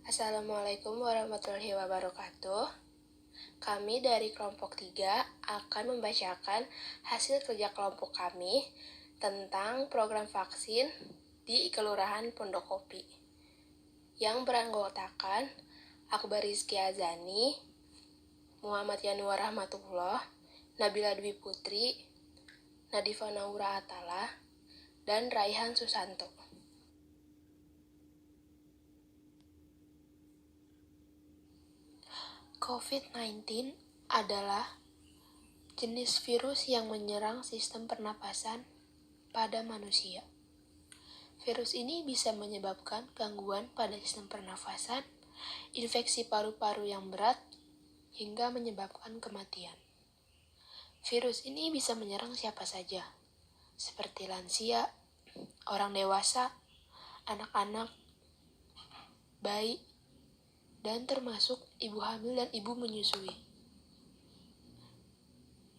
Assalamualaikum warahmatullahi wabarakatuh. Kami dari kelompok 3 akan membacakan hasil kerja kelompok kami tentang program vaksin di Kelurahan Pondokopi yang beranggotakan Akbar Rizky Azani, Muhammad Yanuar Rahmatullah, Nabila Dwi Putri, Nadifa Naura Atala, dan Raihan Susanto. COVID-19 adalah jenis virus yang menyerang sistem pernapasan pada manusia. Virus ini bisa menyebabkan gangguan pada sistem pernafasan, infeksi paru-paru yang berat, hingga menyebabkan kematian. Virus ini bisa menyerang siapa saja, seperti lansia, orang dewasa, anak-anak, bayi, dan termasuk ibu hamil dan ibu menyusui.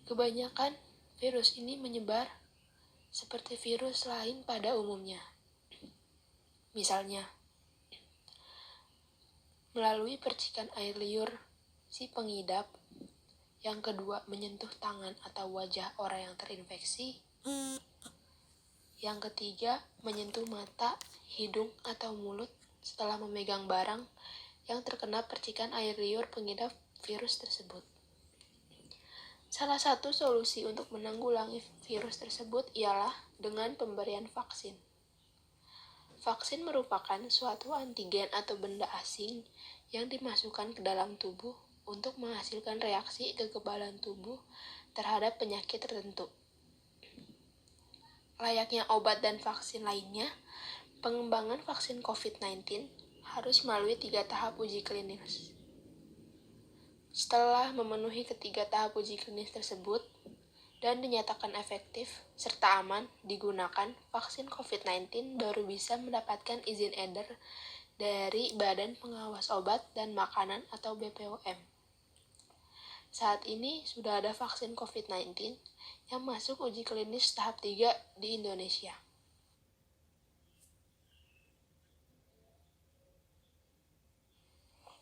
Kebanyakan virus ini menyebar seperti virus lain pada umumnya. Misalnya, melalui percikan air liur si pengidap, yang kedua menyentuh tangan atau wajah orang yang terinfeksi, yang ketiga menyentuh mata, hidung, atau mulut setelah memegang barang yang terkena percikan air liur pengidap virus tersebut. Salah satu solusi untuk menanggulangi virus tersebut ialah dengan pemberian vaksin. Vaksin merupakan suatu antigen atau benda asing yang dimasukkan ke dalam tubuh untuk menghasilkan reaksi kekebalan tubuh terhadap penyakit tertentu. Layaknya obat dan vaksin lainnya, pengembangan vaksin COVID-19 harus melalui 3 tahap uji klinis. Setelah memenuhi ketiga tahap uji klinis tersebut dan dinyatakan efektif serta aman digunakan, vaksin COVID-19 baru bisa mendapatkan izin edar dari Badan Pengawas Obat dan Makanan atau BPOM. Saat ini sudah ada vaksin COVID-19 yang masuk uji klinis tahap 3 di Indonesia.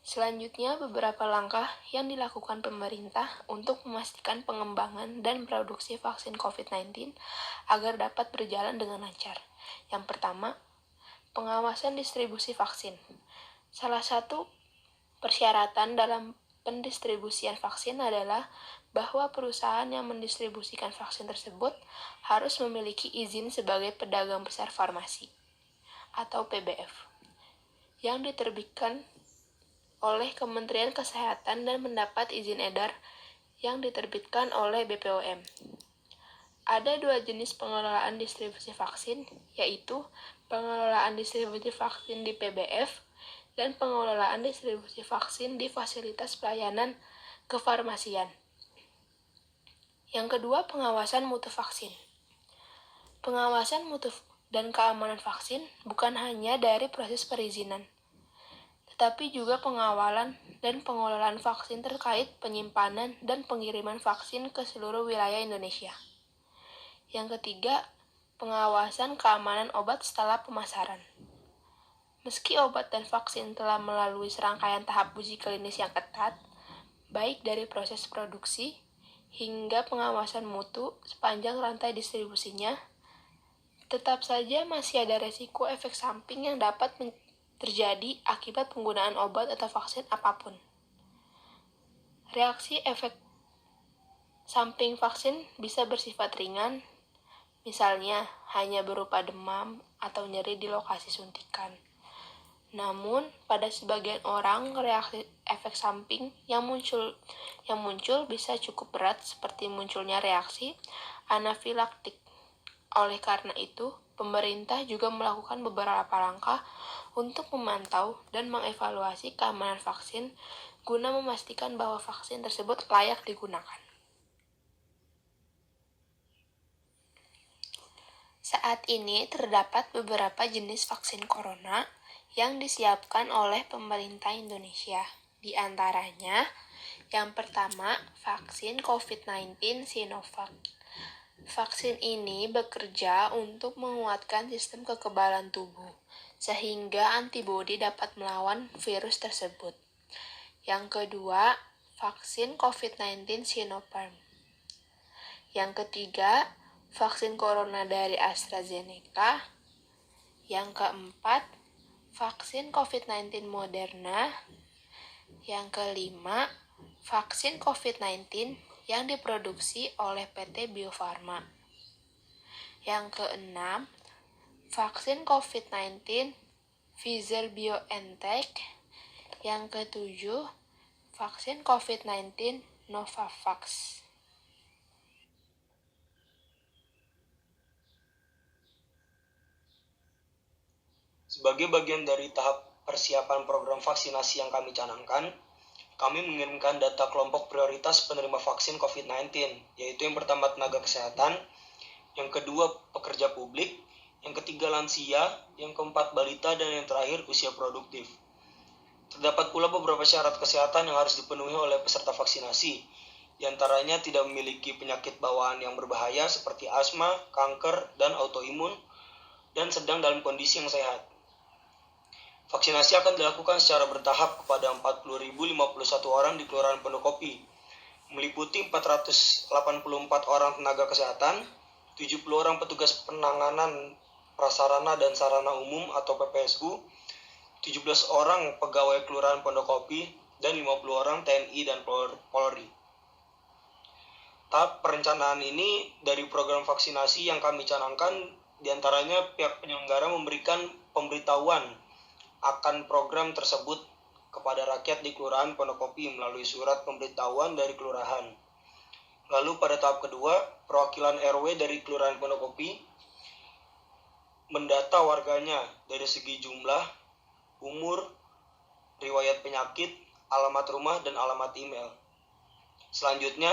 Selanjutnya, beberapa langkah yang dilakukan pemerintah untuk memastikan pengembangan dan produksi vaksin COVID-19 agar dapat berjalan dengan lancar. Yang pertama, pengawasan distribusi vaksin. Salah satu persyaratan dalam pendistribusian vaksin adalah bahwa perusahaan yang mendistribusikan vaksin tersebut harus memiliki izin sebagai pedagang besar farmasi atau PBF yang diterbitkan oleh Kementerian Kesehatan dan mendapat izin edar yang diterbitkan oleh BPOM. Ada 2 jenis pengelolaan distribusi vaksin, yaitu pengelolaan distribusi vaksin di PBF dan pengelolaan distribusi vaksin di fasilitas pelayanan kefarmasian. Yang kedua, pengawasan mutu vaksin. Pengawasan mutu dan keamanan vaksin bukan hanya dari proses perizinan, tetapi juga pengawalan dan pengelolaan vaksin terkait penyimpanan dan pengiriman vaksin ke seluruh wilayah Indonesia. Yang ketiga, pengawasan keamanan obat setelah pemasaran. Meski obat dan vaksin telah melalui serangkaian tahap uji klinis yang ketat, baik dari proses produksi hingga pengawasan mutu sepanjang rantai distribusinya, tetap saja masih ada resiko efek samping yang dapat terjadi akibat penggunaan obat atau vaksin apapun. Reaksi efek samping vaksin bisa bersifat ringan, misalnya hanya berupa demam atau nyeri di lokasi suntikan. Namun, pada sebagian orang, reaksi efek samping yang muncul bisa cukup berat, seperti munculnya reaksi anafilaktik. Oleh karena itu, pemerintah juga melakukan beberapa langkah untuk memantau dan mengevaluasi keamanan vaksin guna memastikan bahwa vaksin tersebut layak digunakan. Saat ini terdapat beberapa jenis vaksin corona yang disiapkan oleh pemerintah Indonesia. Di antaranya, yang pertama, vaksin COVID-19 Sinovac. Vaksin ini bekerja untuk menguatkan sistem kekebalan tubuh, sehingga antibodi dapat melawan virus tersebut. Yang kedua, vaksin COVID-19 Sinopharm. Yang ketiga, vaksin corona dari AstraZeneca. Yang keempat, vaksin COVID-19 Moderna. Yang kelima, vaksin COVID-19 yang diproduksi oleh PT Bio Farma. Yang keenam, vaksin COVID-19 Pfizer-BioNTech. Yang ketujuh, vaksin COVID-19 Novavax. Sebagai bagian dari tahap persiapan program vaksinasi yang kami canangkan, kami mengirimkan data kelompok prioritas penerima vaksin COVID-19, yaitu yang pertama tenaga kesehatan, yang kedua pekerja publik, yang ketiga lansia, yang keempat balita, dan yang terakhir usia produktif. Terdapat pula beberapa syarat kesehatan yang harus dipenuhi oleh peserta vaksinasi, di antaranya tidak memiliki penyakit bawaan yang berbahaya seperti asma, kanker, dan autoimun, dan sedang dalam kondisi yang sehat. Vaksinasi akan dilakukan secara bertahap kepada 40.051 orang di Kelurahan Pondokopi, meliputi 484 orang tenaga kesehatan, 70 orang petugas penanganan prasarana dan sarana umum atau PPSU, 17 orang pegawai Kelurahan Pondokopi, dan 50 orang TNI dan Polri. Tahap perencanaan ini dari program vaksinasi yang kami canangkan, diantaranya pihak penyelenggara memberikan pemberitahuan akan program tersebut kepada rakyat di Kelurahan Pondokopi melalui surat pemberitahuan dari kelurahan. Lalu pada tahap kedua, perwakilan RW dari Kelurahan Pondokopi mendata warganya dari segi jumlah, umur, riwayat penyakit, alamat rumah, dan alamat email. Selanjutnya,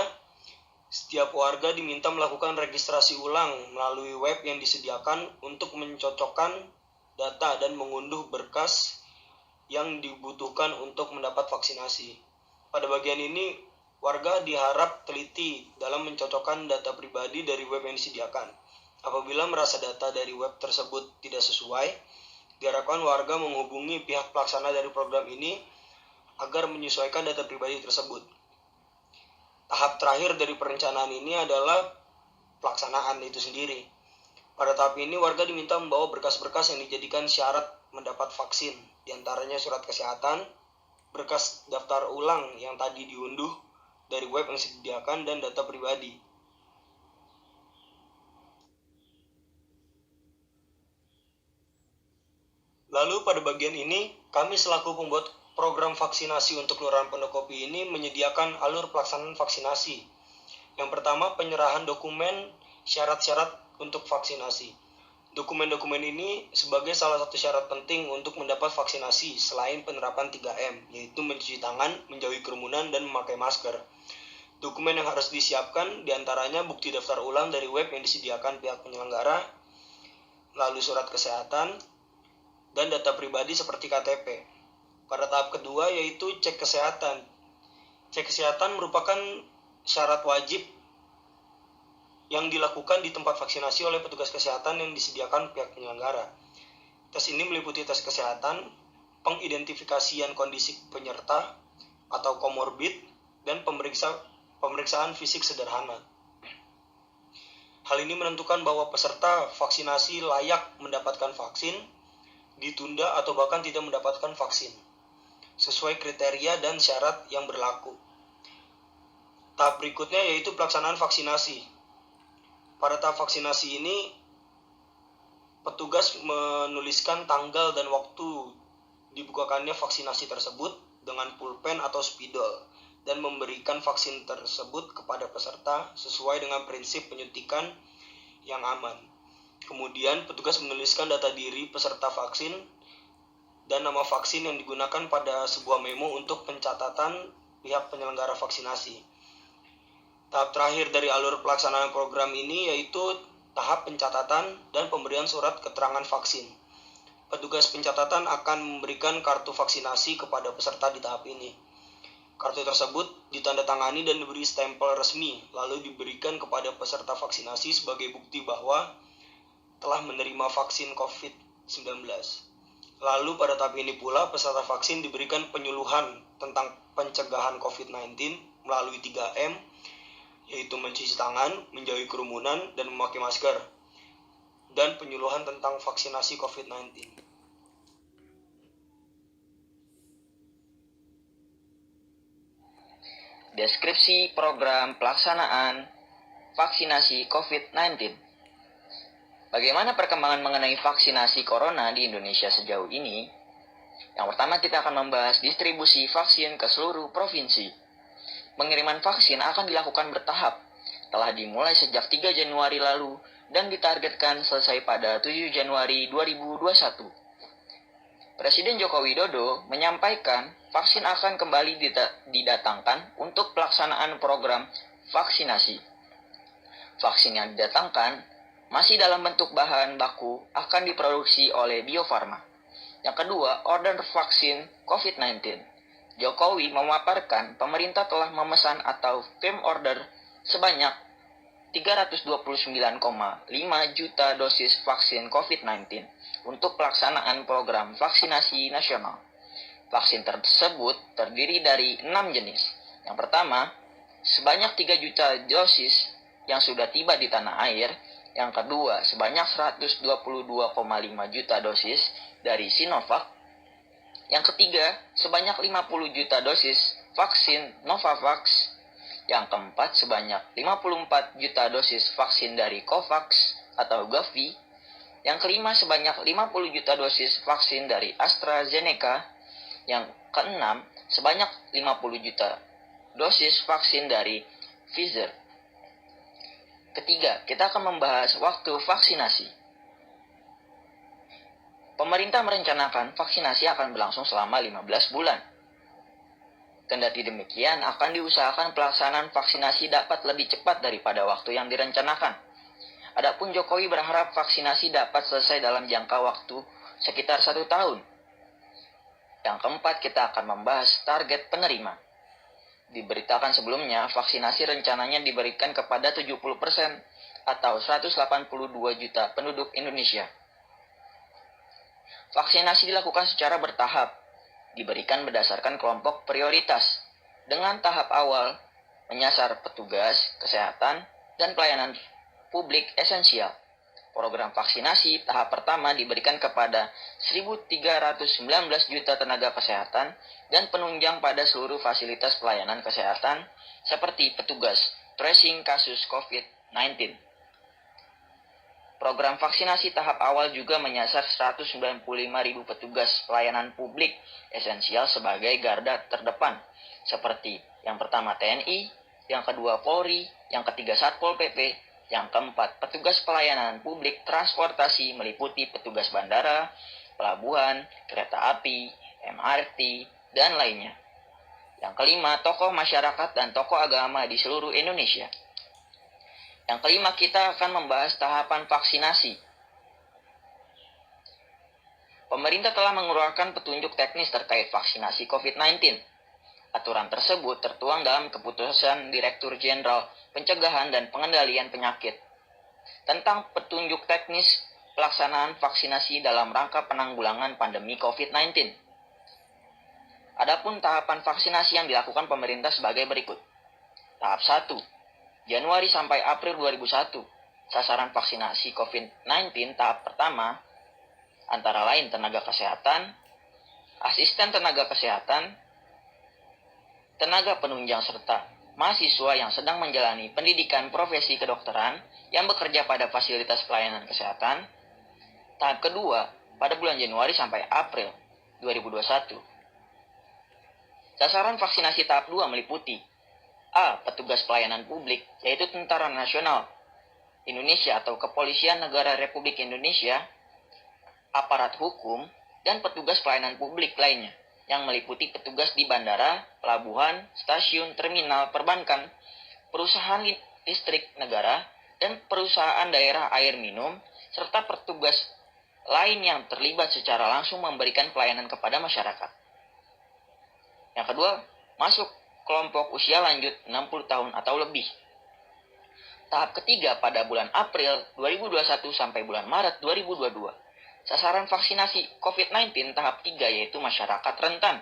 setiap warga diminta melakukan registrasi ulang melalui web yang disediakan untuk mencocokkan data dan mengunduh berkas yang dibutuhkan untuk mendapat vaksinasi. Pada bagian ini, warga diharap teliti dalam mencocokkan data pribadi dari web yang disediakan. Apabila merasa data dari web tersebut tidak sesuai, diharapkan warga menghubungi pihak pelaksana dari program ini agar menyesuaikan data pribadi tersebut. Tahap terakhir dari perencanaan ini adalah pelaksanaan itu sendiri. Pada tahap ini, warga diminta membawa berkas-berkas yang dijadikan syarat mendapat vaksin, diantaranya surat kesehatan, berkas daftar ulang yang tadi diunduh dari web yang disediakan, dan data pribadi. Lalu pada bagian ini, kami selaku pembuat program vaksinasi untuk Kelurahan Pondokopi ini menyediakan alur pelaksanaan vaksinasi. Yang pertama, penyerahan dokumen syarat-syarat untuk vaksinasi. Dokumen-dokumen ini sebagai salah satu syarat penting untuk mendapat vaksinasi selain penerapan 3M, yaitu mencuci tangan, menjauhi kerumunan, dan memakai masker. Dokumen yang harus disiapkan diantaranya bukti daftar ulang dari web yang disediakan pihak penyelenggara, lalu surat kesehatan, dan data pribadi seperti KTP. Pada tahap kedua yaitu cek kesehatan. Cek kesehatan merupakan syarat wajib yang dilakukan di tempat vaksinasi oleh petugas kesehatan yang disediakan pihak penyelenggara. Tes ini meliputi tes kesehatan, pengidentifikasian kondisi penyerta atau komorbid, dan pemeriksaan fisik sederhana. Hal ini menentukan bahwa peserta vaksinasi layak mendapatkan vaksin, ditunda atau bahkan tidak mendapatkan vaksin, sesuai kriteria dan syarat yang berlaku. Tahap berikutnya yaitu pelaksanaan vaksinasi. Pada tahap vaksinasi ini, petugas menuliskan tanggal dan waktu dibukakannya vaksinasi tersebut dengan pulpen atau spidol dan memberikan vaksin tersebut kepada peserta sesuai dengan prinsip penyuntikan yang aman. Kemudian, petugas menuliskan data diri peserta vaksin dan nama vaksin yang digunakan pada sebuah memo untuk pencatatan pihak penyelenggara vaksinasi. Tahap terakhir dari alur pelaksanaan program ini yaitu tahap pencatatan dan pemberian surat keterangan vaksin. Petugas pencatatan akan memberikan kartu vaksinasi kepada peserta di tahap ini. Kartu tersebut ditandatangani dan diberi stempel resmi, lalu diberikan kepada peserta vaksinasi sebagai bukti bahwa telah menerima vaksin COVID-19. Lalu pada tahap ini pula peserta vaksin diberikan penyuluhan tentang pencegahan COVID-19 melalui 3M, yaitu mencuci tangan, menjauhi kerumunan, dan memakai masker, dan penyuluhan tentang vaksinasi COVID-19. Deskripsi program pelaksanaan vaksinasi COVID-19. Bagaimana perkembangan mengenai vaksinasi corona di Indonesia sejauh ini? Yang pertama, kita akan membahas distribusi vaksin ke seluruh provinsi. Pengiriman vaksin akan dilakukan bertahap, telah dimulai sejak 3 Januari lalu dan ditargetkan selesai pada 7 Januari 2021. Presiden Joko Widodo menyampaikan vaksin akan kembali didatangkan untuk pelaksanaan program vaksinasi. Vaksin yang didatangkan masih dalam bentuk bahan baku akan diproduksi oleh Bio Farma. Yang kedua, order vaksin COVID-19. Jokowi memaparkan pemerintah telah memesan atau firm order sebanyak 329,5 juta dosis vaksin COVID-19 untuk pelaksanaan program vaksinasi nasional. Vaksin tersebut terdiri dari 6 jenis. Yang pertama, sebanyak 3 juta dosis yang sudah tiba di tanah air. Yang kedua, sebanyak 122,5 juta dosis dari Sinovac. Yang ketiga, sebanyak 50 juta dosis vaksin Novavax. Yang keempat, sebanyak 54 juta dosis vaksin dari Covax atau Gavi. Yang kelima, sebanyak 50 juta dosis vaksin dari AstraZeneca. Yang keenam, sebanyak 50 juta dosis vaksin dari Pfizer. Ketiga, kita akan membahas waktu vaksinasi. Pemerintah merencanakan vaksinasi akan berlangsung selama 15 bulan. Kendati demikian, akan diusahakan pelaksanaan vaksinasi dapat lebih cepat daripada waktu yang direncanakan. Adapun Jokowi berharap vaksinasi dapat selesai dalam jangka waktu sekitar 1 tahun. Yang keempat, kita akan membahas target penerima. Diberitakan sebelumnya, vaksinasi rencananya diberikan kepada 70% atau 182 juta penduduk Indonesia. Vaksinasi dilakukan secara bertahap, diberikan berdasarkan kelompok prioritas, dengan tahap awal menyasar petugas kesehatan dan pelayanan publik esensial. Program vaksinasi tahap pertama diberikan kepada 1.319 juta tenaga kesehatan dan penunjang pada seluruh fasilitas pelayanan kesehatan seperti petugas tracing kasus COVID-19. Program vaksinasi tahap awal juga menyasar 195.000 petugas pelayanan publik esensial sebagai garda terdepan, seperti yang pertama TNI, yang kedua Polri, yang ketiga Satpol PP, yang keempat petugas pelayanan publik transportasi meliputi petugas bandara, pelabuhan, kereta api, MRT, dan lainnya. Yang kelima, tokoh masyarakat dan tokoh agama di seluruh Indonesia. Yang kelima, kita akan membahas tahapan vaksinasi. Pemerintah telah mengeluarkan petunjuk teknis terkait vaksinasi COVID-19. Aturan tersebut tertuang dalam keputusan Direktur Jenderal Pencegahan dan Pengendalian Penyakit tentang petunjuk teknis pelaksanaan vaksinasi dalam rangka penanggulangan pandemi COVID-19. Adapun tahapan vaksinasi yang dilakukan pemerintah sebagai berikut. Tahap 1, Januari sampai April 2001. Sasaran vaksinasi COVID-19 tahap pertama antara lain tenaga kesehatan, asisten tenaga kesehatan, tenaga penunjang serta mahasiswa yang sedang menjalani pendidikan profesi kedokteran yang bekerja pada fasilitas pelayanan kesehatan. Tahap kedua pada bulan Januari sampai April 2021. Sasaran vaksinasi tahap 2 meliputi A. Petugas pelayanan publik, yaitu Tentara Nasional Indonesia atau Kepolisian Negara Republik Indonesia, aparat hukum, dan petugas pelayanan publik lainnya, yang meliputi petugas di bandara, pelabuhan, stasiun, terminal, perbankan, perusahaan listrik negara, dan perusahaan daerah air minum, serta petugas lain yang terlibat secara langsung memberikan pelayanan kepada masyarakat. Yang kedua, masuk kelompok usia lanjut 60 tahun atau lebih. Tahap ketiga pada bulan April 2021 sampai bulan Maret 2022. sasaran vaksinasi COVID-19 tahap 3 yaitu masyarakat rentan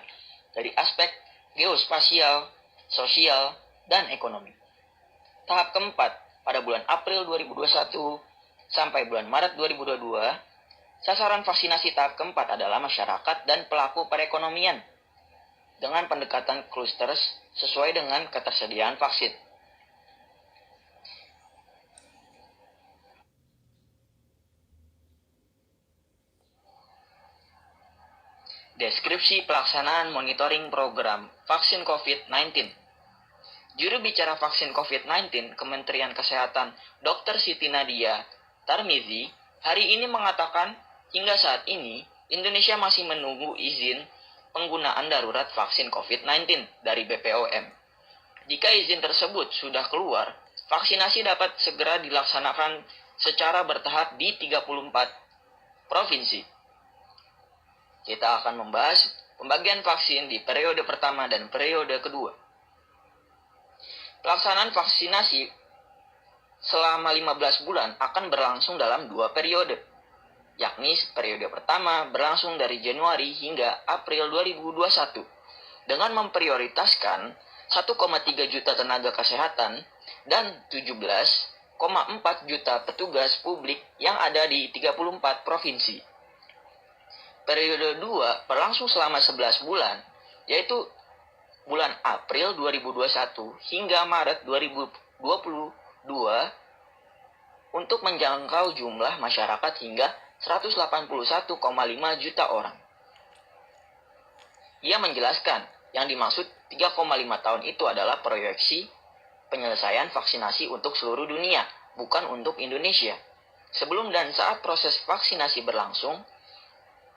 dari aspek geospasial, sosial, dan ekonomi. Tahap keempat, pada bulan April 2021 sampai bulan Maret 2022, sasaran vaksinasi tahap keempat adalah masyarakat dan pelaku perekonomian dengan pendekatan clusters sesuai dengan ketersediaan vaksin. Deskripsi pelaksanaan monitoring program vaksin COVID-19. Juru bicara vaksin COVID-19 Kementerian Kesehatan Dr. Siti Nadia Tarmizi hari ini mengatakan hingga saat ini Indonesia masih menunggu izin penggunaan darurat vaksin COVID-19 dari BPOM. Jika izin tersebut sudah keluar, vaksinasi dapat segera dilaksanakan secara bertahap di 34 provinsi. Kita akan membahas pembagian vaksin di periode pertama dan periode kedua. Pelaksanaan vaksinasi selama 15 bulan akan berlangsung dalam 2 periode, yakni periode pertama berlangsung dari Januari hingga April 2021 dengan memprioritaskan 1,3 juta tenaga kesehatan dan 17,4 juta petugas publik yang ada di 34 provinsi. Periode 2 berlangsung selama 11 bulan, yaitu bulan April 2021 hingga Maret 2022 untuk menjangkau jumlah masyarakat hingga 181,5 juta orang. Ia menjelaskan yang dimaksud 3,5 tahun itu adalah proyeksi penyelesaian vaksinasi untuk seluruh dunia, bukan untuk Indonesia. Sebelum dan saat proses vaksinasi berlangsung,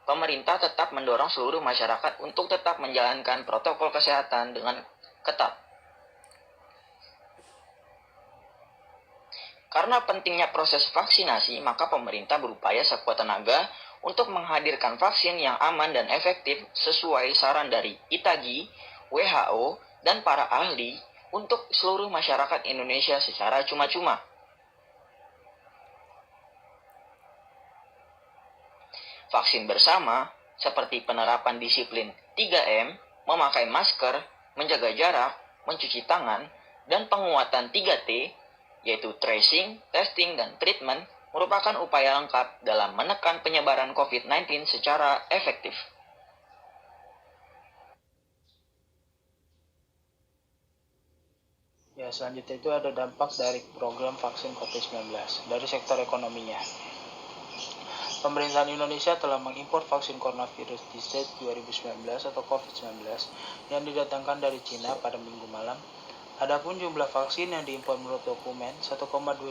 pemerintah tetap mendorong seluruh masyarakat untuk tetap menjalankan protokol kesehatan dengan ketat. Karena pentingnya proses vaksinasi, maka pemerintah berupaya sekuat tenaga untuk menghadirkan vaksin yang aman dan efektif sesuai saran dari ITAGI, WHO, dan para ahli untuk seluruh masyarakat Indonesia secara cuma-cuma. Vaksin bersama, seperti penerapan disiplin 3M, memakai masker, menjaga jarak, mencuci tangan, dan penguatan 3T, yaitu tracing, testing, dan treatment, merupakan upaya lengkap dalam menekan penyebaran COVID-19 secara efektif. Ya, selanjutnya itu ada dampak dari program vaksin COVID-19 dari sektor ekonominya. Pemerintahan Indonesia telah mengimpor vaksin coronavirus disease 2019 atau COVID-19 yang didatangkan dari Cina pada Minggu malam. Adapun jumlah vaksin yang diimpor menurut dokumen 1,2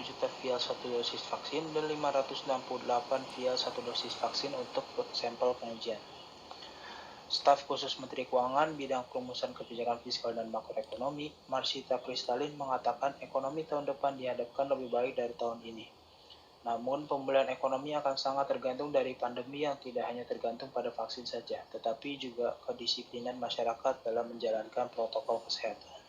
juta vial 1 dosis vaksin dan 568 vial 1 dosis vaksin untuk sampel pengujian. Staf khusus Menteri Keuangan bidang perumusan kebijakan fiskal dan makroekonomi, Marsita Kristalin mengatakan ekonomi tahun depan dihadapkan lebih baik dari tahun ini. Namun, pemulihan ekonomi akan sangat tergantung dari pandemi yang tidak hanya tergantung pada vaksin saja, tetapi juga kedisiplinan masyarakat dalam menjalankan protokol kesehatan.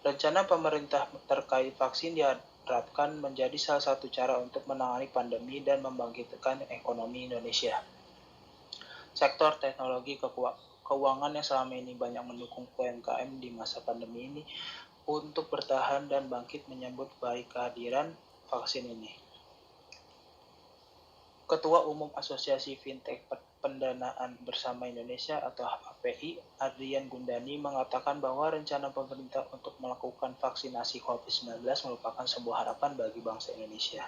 Rencana pemerintah terkait vaksin diharapkan menjadi salah satu cara untuk menangani pandemi dan membangkitkan ekonomi Indonesia. Sektor teknologi keuangan yang selama ini banyak mendukung UMKM di masa pandemi ini untuk bertahan dan bangkit menyambut baik kehadiran vaksin ini. Ketua Umum Asosiasi Fintech Pendanaan Bersama Indonesia atau API, Adrian Gundani mengatakan bahwa rencana pemerintah untuk melakukan vaksinasi COVID-19 merupakan sebuah harapan bagi bangsa Indonesia.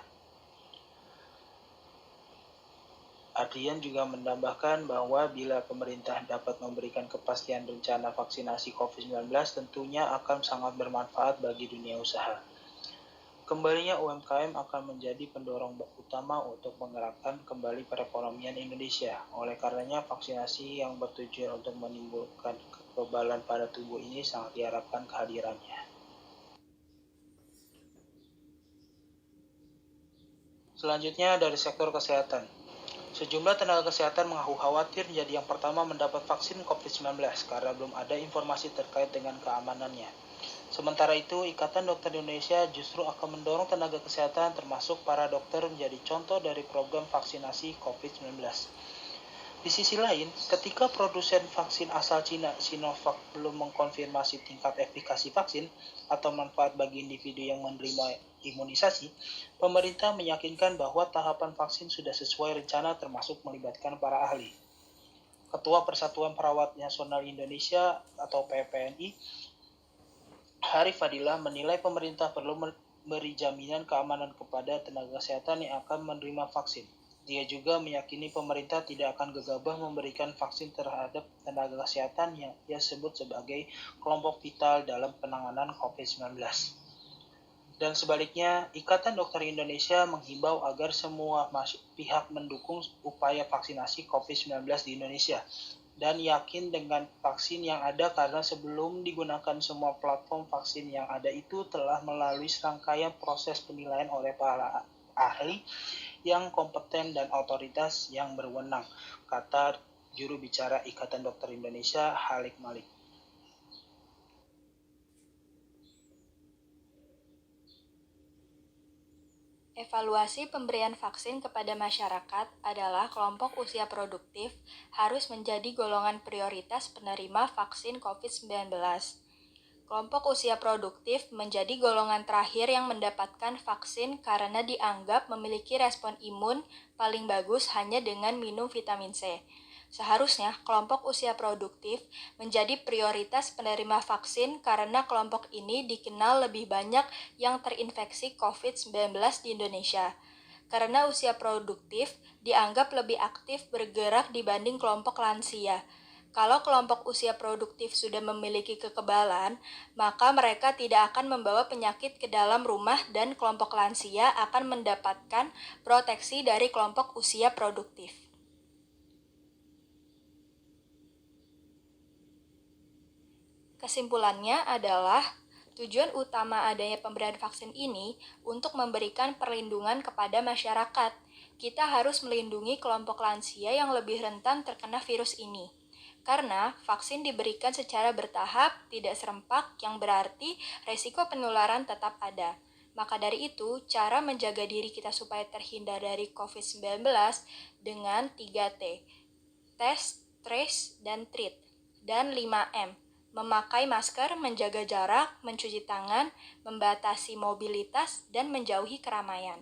Adrian juga menambahkan bahwa bila pemerintah dapat memberikan kepastian rencana vaksinasi COVID-19 tentunya akan sangat bermanfaat bagi dunia usaha. Kembalinya UMKM akan menjadi pendorong utama untuk menggerakkan kembali perekonomian Indonesia. Oleh karenanya, vaksinasi yang bertujuan untuk menimbulkan kekebalan pada tubuh ini sangat diharapkan kehadirannya. Selanjutnya dari sektor kesehatan. Sejumlah tenaga kesehatan mengaku khawatir menjadi yang pertama mendapat vaksin COVID-19 karena belum ada informasi terkait dengan keamanannya. Sementara itu, Ikatan Dokter Indonesia justru akan mendorong tenaga kesehatan termasuk para dokter menjadi contoh dari program vaksinasi COVID-19. Di sisi lain, ketika produsen vaksin asal Cina, Sinovac, belum mengkonfirmasi tingkat efikasi vaksin atau manfaat bagi individu yang menerima imunisasi, pemerintah meyakinkan bahwa tahapan vaksin sudah sesuai rencana termasuk melibatkan para ahli. Ketua Persatuan Perawat Nasional Indonesia atau PPNI, Harif Fadilah menilai pemerintah perlu memberi jaminan keamanan kepada tenaga kesehatan yang akan menerima vaksin. Dia juga meyakini pemerintah tidak akan gegabah memberikan vaksin terhadap tenaga kesehatan yang ia sebut sebagai kelompok vital dalam penanganan COVID-19. Dan sebaliknya, Ikatan Dokter Indonesia menghimbau agar semua pihak mendukung upaya vaksinasi COVID-19 di Indonesia dan yakin dengan vaksin yang ada karena sebelum digunakan semua platform vaksin yang ada itu telah melalui serangkaian proses penilaian oleh para ahli yang kompeten dan otoritas yang berwenang, kata juru bicara Ikatan Dokter Indonesia, Halik Malik. Evaluasi pemberian vaksin kepada masyarakat adalah kelompok usia produktif harus menjadi golongan prioritas penerima vaksin COVID-19. Kelompok usia produktif menjadi golongan terakhir yang mendapatkan vaksin karena dianggap memiliki respon imun paling bagus hanya dengan minum vitamin C. Seharusnya kelompok usia produktif menjadi prioritas penerima vaksin karena kelompok ini dikenal lebih banyak yang terinfeksi COVID-19 di Indonesia. Karena usia produktif dianggap lebih aktif bergerak dibanding kelompok lansia. Kalau kelompok usia produktif sudah memiliki kekebalan, maka mereka tidak akan membawa penyakit ke dalam rumah dan kelompok lansia akan mendapatkan proteksi dari kelompok usia produktif. Kesimpulannya adalah tujuan utama adanya pemberian vaksin ini untuk memberikan perlindungan kepada masyarakat. Kita harus melindungi kelompok lansia yang lebih rentan terkena virus ini. Karena vaksin diberikan secara bertahap, tidak serempak, yang berarti resiko penularan tetap ada. Maka dari itu, cara menjaga diri kita supaya terhindar dari COVID-19 dengan 3T, test, trace, dan treat, dan 5M, memakai masker, menjaga jarak, mencuci tangan, membatasi mobilitas, dan menjauhi keramaian.